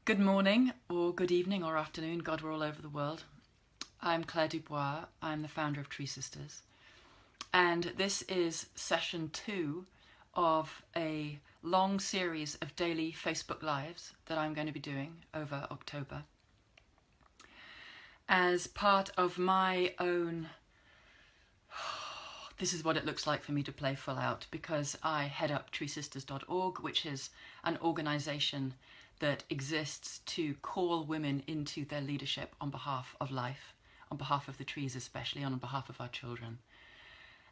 Good morning, or good evening, or afternoon. God, we're all over the world. I'm Clare Dubois. I'm the founder of Tree Sisters. And this is session 2 of a long series of daily Facebook Lives that I'm going to be doing over October. As part of my own... This is what it looks like for me to play full out, because I head up treesisters.org, which is an organisation that exists to call women into their leadership on behalf of life, on behalf of the trees especially, on behalf of our children.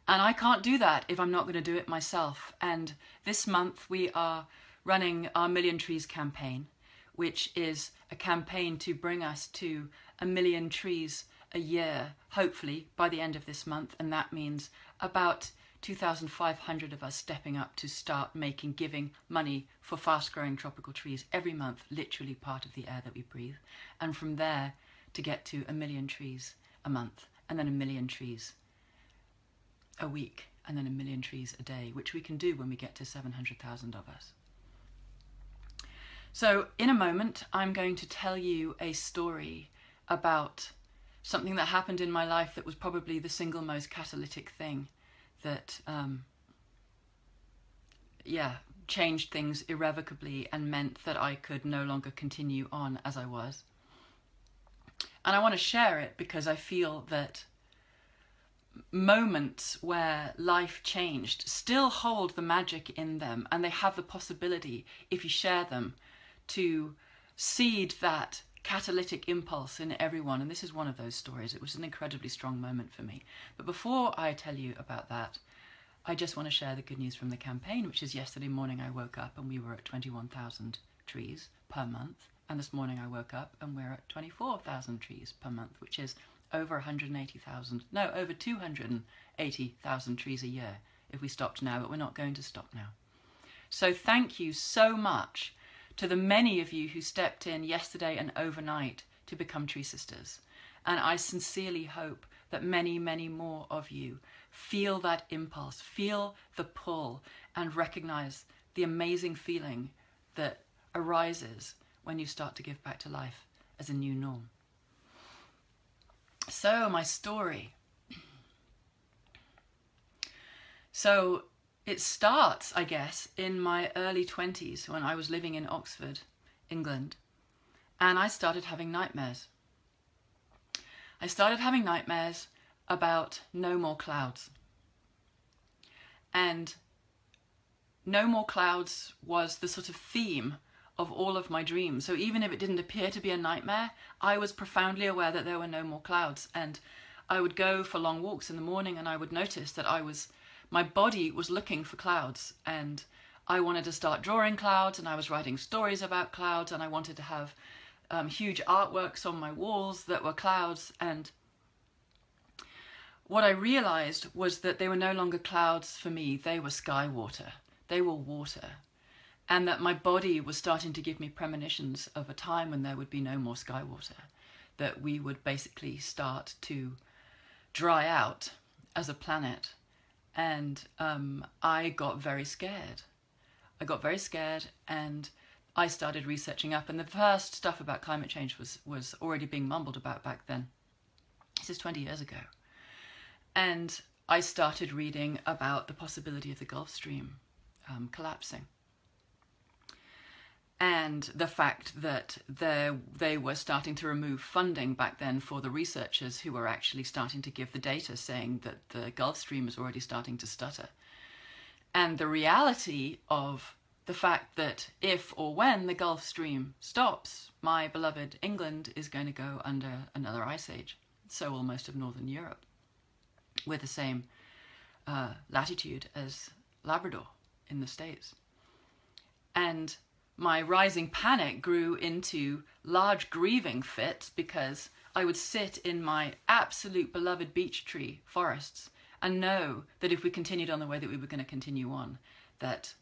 And I can't do that if I'm not going to do it myself. And this month we are running our Million Trees campaign, which is a campaign to bring us to 1 million trees a year, hopefully by the end of this month. And that means about 2,500 of us stepping up to start giving money for fast-growing tropical trees every month, literally part of the air that we breathe. And from there to get to 1 million trees a month, and then 1 million trees a week, and then 1 million trees a day, which we can do when we get to 700,000 of us. So in a moment, I'm going to tell you a story about something that happened in my life that was probably the single most catalytic thing that changed things irrevocably and meant that I could no longer continue on as I was. And I want to share it because I feel that moments where life changed still hold the magic in them, and they have the possibility, if you share them, to seed that catalytic impulse in everyone. And this is one of those stories. It was an incredibly strong moment for me. But before I tell you about that, I just want to share the good news from the campaign, which is yesterday morning I woke up and we were at 21,000 trees per month. And this morning I woke up and we're at 24,000 trees per month, which is over 280,000 trees a year if we stopped now, but we're not going to stop now. So thank you so much to the many of you who stepped in yesterday and overnight to become Tree Sisters. And I sincerely hope that many, many more of you feel that impulse, feel the pull, and recognize the amazing feeling that arises when you start to give back to life as a new norm. So my story. So it starts, I guess, in my early 20s when I was living in Oxford, England, and I started having nightmares. I started having nightmares about no more clouds. And no more clouds was the sort of theme of all of my dreams. So even if it didn't appear to be a nightmare, I was profoundly aware that there were no more clouds. And I would go for long walks in the morning and I would notice that my body was looking for clouds, and I wanted to start drawing clouds, and I was writing stories about clouds, and I wanted to have huge artworks on my walls that were clouds. And what I realized was that they were no longer clouds for me, they were sky water, they were water, and that my body was starting to give me premonitions of a time when there would be no more sky water, that we would basically start to dry out as a planet. And I got very scared. I got very scared and I started researching up. And the first stuff about climate change was already being mumbled about back then. This is 20 years ago. And I started reading about the possibility of the Gulf Stream collapsing. And the fact that they were starting to remove funding back then for the researchers who were actually starting to give the data saying that the Gulf Stream is already starting to stutter. And the reality of the fact that if or when the Gulf Stream stops, my beloved England is going to go under another ice age. So will most of Northern Europe, with the same latitude as Labrador in the States. And my rising panic grew into large grieving fits because I would sit in my absolute beloved beech tree forests and know that if we continued on the way that we were going to continue on, that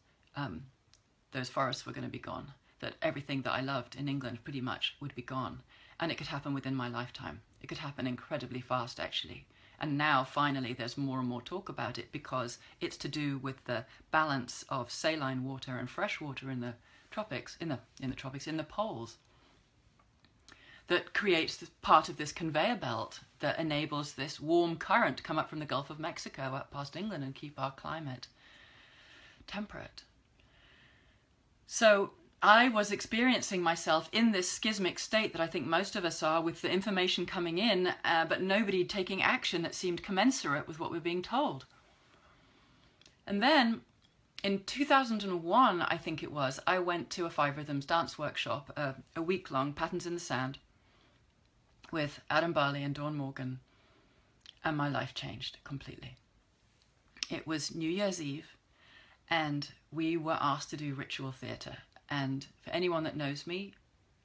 those forests were going to be gone, that everything that I loved in England pretty much would be gone. And it could happen within my lifetime. It could happen incredibly fast, actually. And now, finally, there's more and more talk about it because it's to do with the balance of saline water and fresh water in the tropics, in the poles. that creates part of this conveyor belt that enables this warm current to come up from the Gulf of Mexico up past England and keep our climate temperate. So I was experiencing myself in this schismic state that I think most of us are, with the information coming in, but nobody taking action that seemed commensurate with what we're being told. And then in 2001, I think it was, I went to a 5 Rhythms dance workshop, a week-long Patterns in the Sand, with Adam Barley and Dawn Morgan, and my life changed completely. It was New Year's Eve, and we were asked to do ritual theatre. And for anyone that knows me,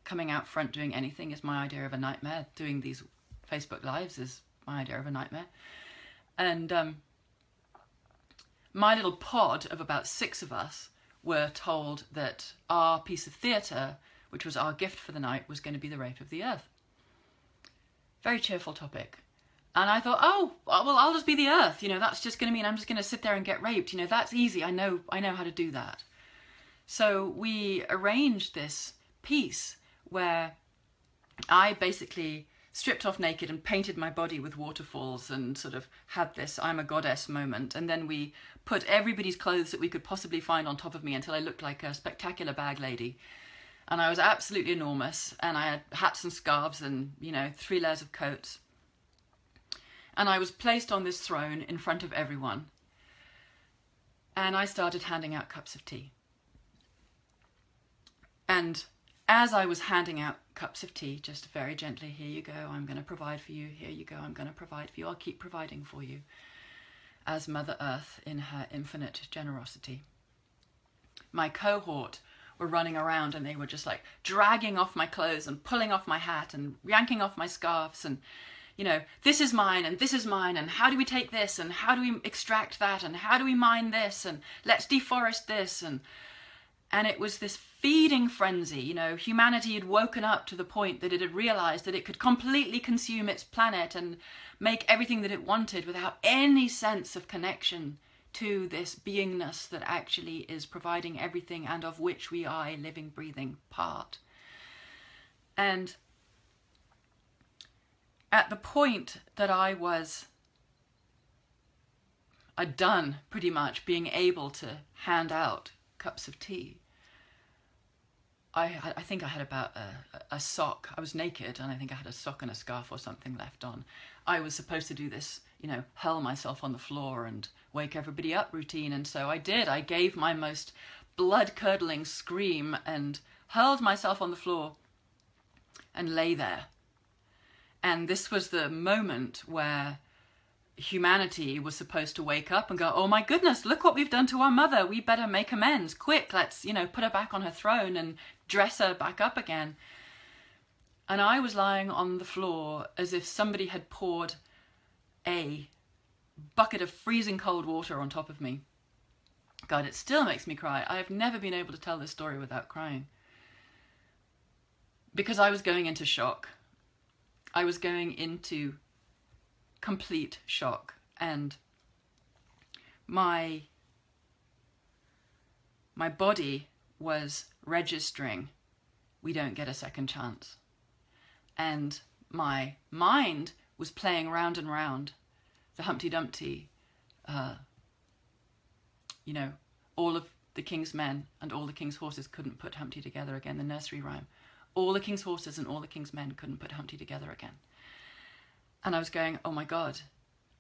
coming out front doing anything is my idea of a nightmare. Doing these Facebook Lives is my idea of a nightmare. And my little pod of about 6 of us were told that our piece of theatre, which was our gift for the night, was going to be the rape of the earth. Very cheerful topic. And I thought, oh, well, I'll just be the earth. You know, that's just going to mean I'm just going to sit there and get raped. You know, that's easy. I know how to do that. So we arranged this piece where I basically stripped off naked and painted my body with waterfalls and sort of had this I'm a goddess moment. And then we put everybody's clothes that we could possibly find on top of me until I looked like a spectacular bag lady. And I was absolutely enormous. And I had hats and scarves and, you know, 3 layers of coats. And I was placed on this throne in front of everyone. And I started handing out cups of tea. And as I was handing out cups of tea, just very gently, here you go, I'm going to provide for you, here you go, I'm going to provide for you, I'll keep providing for you, as Mother Earth in her infinite generosity. My cohort were running around and they were just like dragging off my clothes and pulling off my hat and yanking off my scarves and, you know, this is mine and this is mine and how do we take this and how do we extract that and how do we mine this and let's deforest this and it was this feeding frenzy. You know, humanity had woken up to the point that it had realized that it could completely consume its planet and make everything that it wanted without any sense of connection to this beingness that actually is providing everything and of which we are a living, breathing part. And at the point that I'd done pretty much being able to hand out cups of tea, I think I had about a sock. I was naked and I think I had a sock and a scarf or something left on. I was supposed to do this, you know, hurl myself on the floor and wake everybody up routine. And so I did. I gave my most blood-curdling scream and hurled myself on the floor and lay there. And this was the moment where humanity was supposed to wake up and go, oh my goodness, look what we've done to our mother. We better make amends. Quick, let's, you know, put her back on her throne and dress her back up again. And I was lying on the floor as if somebody had poured a bucket of freezing cold water on top of me. God, it still makes me cry. I have never been able to tell this story without crying. Because I was going into shock. I was going into complete shock, and my body was registering, we don't get a second chance. And my mind was playing round and round the Humpty Dumpty, you know, all of the king's men and all the king's horses couldn't put Humpty together again, the nursery rhyme. All the king's horses and all the king's men couldn't put Humpty together again. And I was going, oh my God,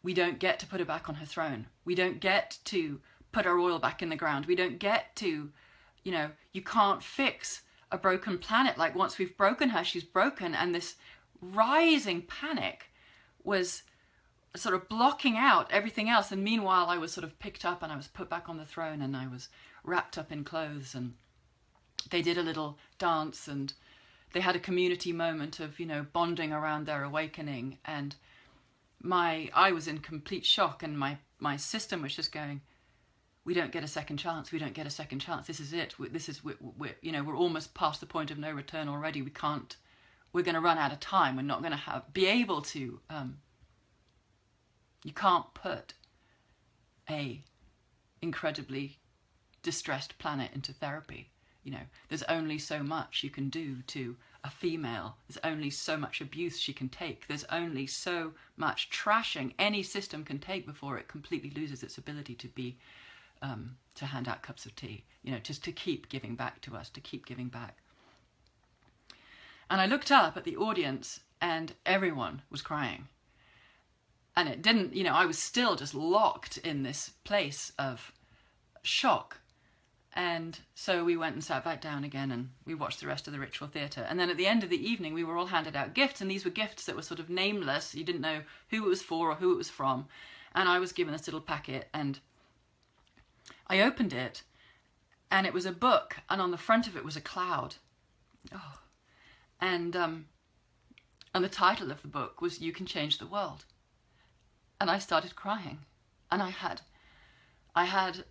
we don't get to put her back on her throne. We don't get to put our oil back in the ground. We don't get to, you know, you can't fix a broken planet. Like once we've broken her, she's broken. And this rising panic was sort of blocking out everything else. And meanwhile, I was sort of picked up and I was put back on the throne and I was wrapped up in clothes. And they did a little dance and they had a community moment of, you know, bonding around their awakening. And I was in complete shock, and my system was just going, we don't get a second chance. We don't get a second chance. This is it. We're you know, we're almost past the point of no return already. We're going to run out of time. We're not going to be able to, you can't put a incredibly distressed planet into therapy. You know, there's only so much you can do to a female. There's only so much abuse she can take. There's only so much trashing any system can take before it completely loses its ability to be, to hand out cups of tea. You know, just to keep giving back to us, to keep giving back. And I looked up at the audience and everyone was crying. And it didn't, you know, I was still just locked in this place of shock. And so we went and sat back down again and we watched the rest of the ritual theatre. And then at the end of the evening, we were all handed out gifts. And these were gifts that were sort of nameless. You didn't know who it was for or who it was from. And I was given this little packet and I opened it and it was a book. And on the front of it was a cloud. Oh. And the title of the book was You Can Change the World. And I started crying. And I had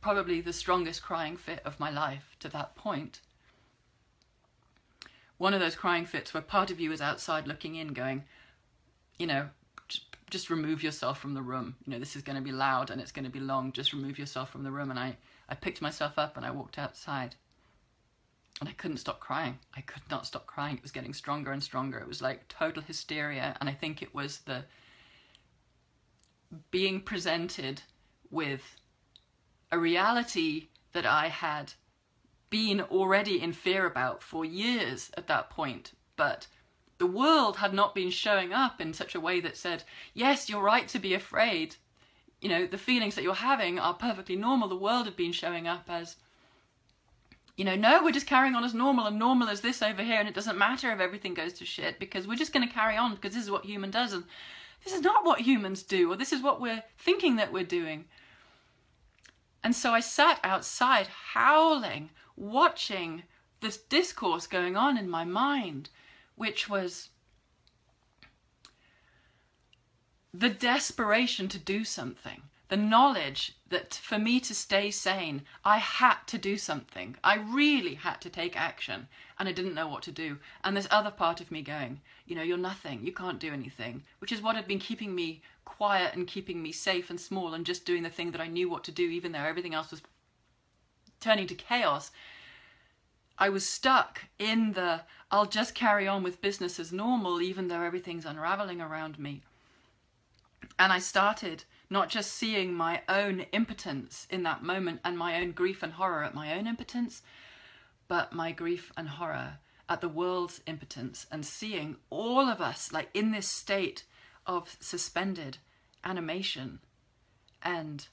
probably the strongest crying fit of my life to that point. One of those crying fits where part of you is outside looking in going, you know, just remove yourself from the room. You know, this is going to be loud and it's going to be long. Just remove yourself from the room. And I picked myself up and I walked outside. And I couldn't stop crying. I could not stop crying. It was getting stronger and stronger. It was like total hysteria. And I think it was the being presented with a reality that I had been already in fear about for years at that point. But the world had not been showing up in such a way that said, yes, you're right to be afraid. You know, the feelings that you're having are perfectly normal. The world had been showing up as, you know, no, we're just carrying on as normal, and normal is this over here, and it doesn't matter if everything goes to shit because we're just going to carry on because this is what human does, and this is not what humans do, or this is what we're thinking that we're doing. And so I sat outside howling, watching this discourse going on in my mind, which was the desperation to do something. The knowledge that for me to stay sane, I had to do something. I really had to take action and I didn't know what to do. And this other part of me going, you know, you're nothing, you can't do anything, which is what had been keeping me quiet and keeping me safe and small and just doing the thing that I knew what to do, even though everything else was turning to chaos. I was stuck in the, I'll just carry on with business as normal, even though everything's unraveling around me. And I started not just seeing my own impotence in that moment and my own grief and horror at my own impotence, but my grief and horror at the world's impotence, and seeing all of us like in this state of suspended animation and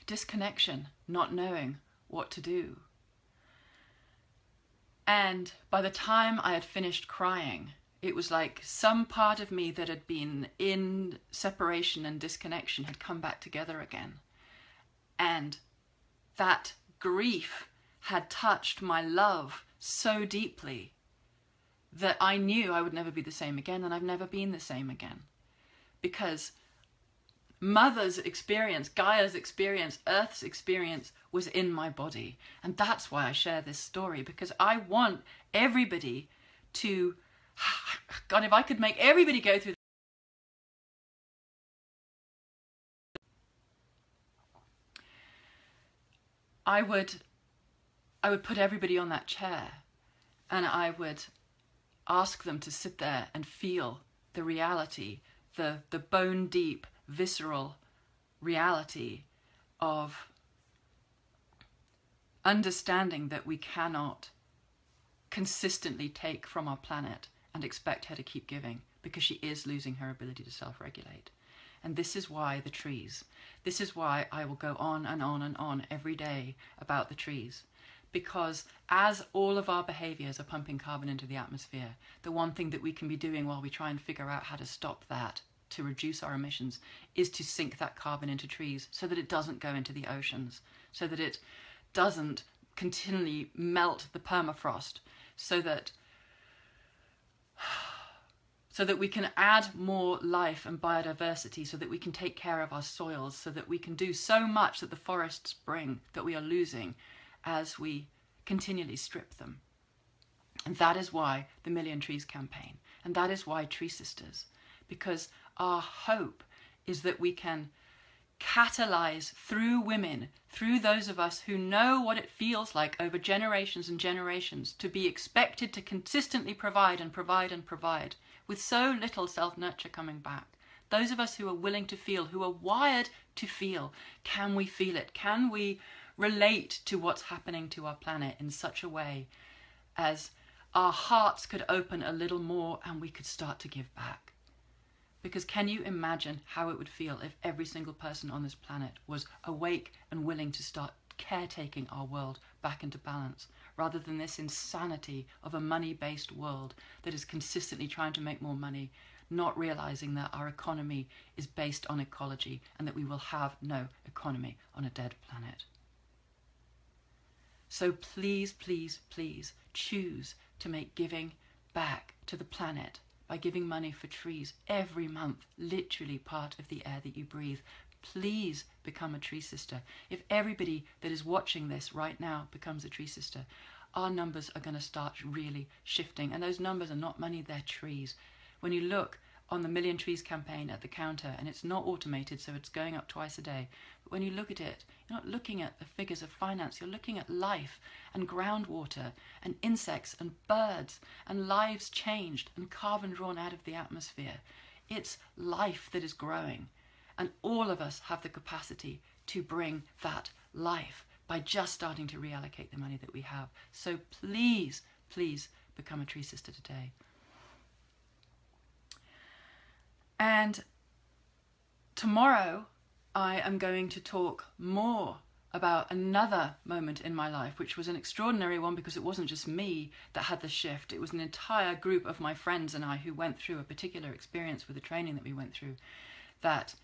disconnection, not knowing what to do. And by the time I had finished crying, it was like some part of me that had been in separation and disconnection had come back together again. And that grief had touched my love so deeply that I knew I would never be the same again, and I've never been the same again. Because Mother's experience, Gaia's experience, Earth's experience was in my body. And that's why I share this story, because I want everybody to, God, if I could make everybody go through I would put everybody on that chair and I would ask them to sit there and feel the reality, the bone deep, visceral reality of understanding that we cannot consistently take from our planet and expect her to keep giving, because she is losing her ability to self-regulate. And this is why the trees, this is why I will go on and on and on every day about the trees. Because as all of our behaviors are pumping carbon into the atmosphere, the one thing that we can be doing while we try and figure out how to stop that, to reduce our emissions, is to sink that carbon into trees so that it doesn't go into the oceans, so that it doesn't continually melt the permafrost, so that we can add more life and biodiversity, so that we can take care of our soils, so that we can do so much that the forests bring that we are losing as we continually strip them. And that is why the Million Trees campaign, and that is why Tree Sisters, because our hope is that we can catalyze through women, through those of us who know what it feels like over generations and generations to be expected to consistently provide and provide and provide with so little self-nurture coming back. Those of us who are willing to feel, who are wired to feel, can we feel it? Can we relate to what's happening to our planet in such a way as our hearts could open a little more and we could start to give back? Because can you imagine how it would feel if every single person on this planet was awake and willing to start caretaking our world back into balance, rather than this insanity of a money-based world that is consistently trying to make more money, not realizing that our economy is based on ecology and that we will have no economy on a dead planet. So please, please, please choose to make giving back to the planet by giving money for trees every month, literally part of the air that you breathe. Please become a tree sister. If everybody that is watching this right now becomes a tree sister, our numbers are going to start really shifting. And those numbers are not money, they're trees. When you look on the Million Trees campaign at the counter, and it's not automated, so it's going up twice a day, but when you look at it, you're not looking at the figures of finance, you're looking at life and groundwater and insects and birds and lives changed and carbon drawn out of the atmosphere. It's life that is growing, and all of us have the capacity to bring that life by just starting to reallocate the money that we have. So please, please become a tree sister today. And tomorrow I am going to talk more about another moment in my life, which was an extraordinary one because it wasn't just me that had the shift. It was an entire group of my friends and I who went through a particular experience with the training that we went through that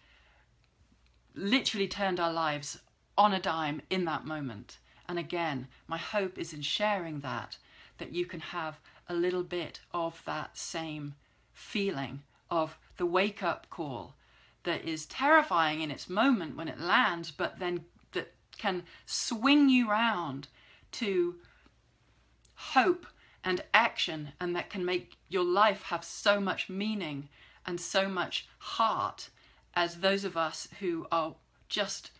literally turned our lives on a dime in that moment. And again, my hope is in sharing that you can have a little bit of that same feeling of the wake-up call that is terrifying in its moment when it lands, but then that can swing you round to hope and action, and that can make your life have so much meaning and so much heart, as those of us who are just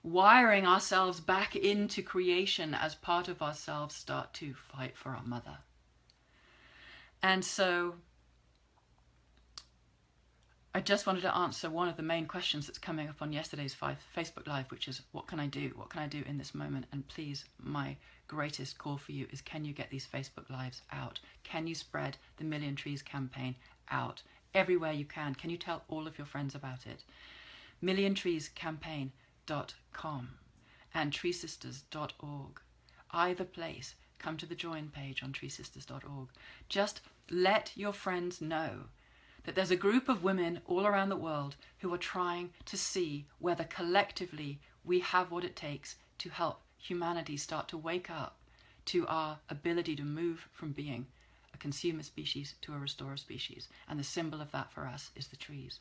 wiring ourselves back into creation as part of ourselves start to fight for our mother. And so I just wanted to answer one of the main questions that's coming up on yesterday's Facebook Live, which is, what can I do? What can I do in this moment? And please, my greatest call for you is, can you get these Facebook Lives out? Can you spread the Million Trees campaign out everywhere you can? Can you tell all of your friends about it? milliontreescampaign.com and treesisters.org. Either place, come to the join page on treesisters.org. Just let your friends know that there's a group of women all around the world who are trying to see whether collectively we have what it takes to help humanity start to wake up to our ability to move from being a consumer species to a restorer species. And the symbol of that for us is the trees.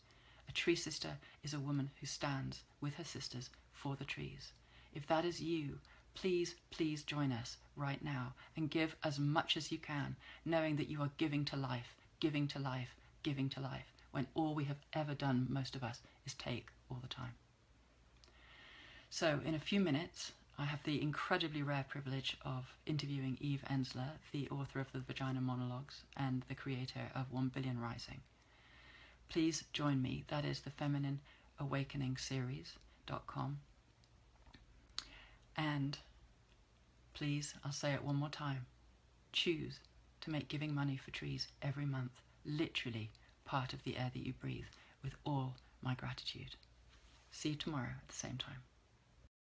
A tree sister is a woman who stands with her sisters for the trees. If that is you, please, please join us right now and give as much as you can, knowing that you are giving to life, giving to life, giving to life, when all we have ever done, most of us, is take all the time. So in a few minutes, I have the incredibly rare privilege of interviewing Eve Ensler, the author of the Vagina Monologues and the creator of 1 Billion Rising. Please join me. That is the feminine-awakening-series.com. And please, I'll say it one more time, choose to make giving money for trees every month literally part of the air that you breathe, with all my gratitude. See you tomorrow at the same time.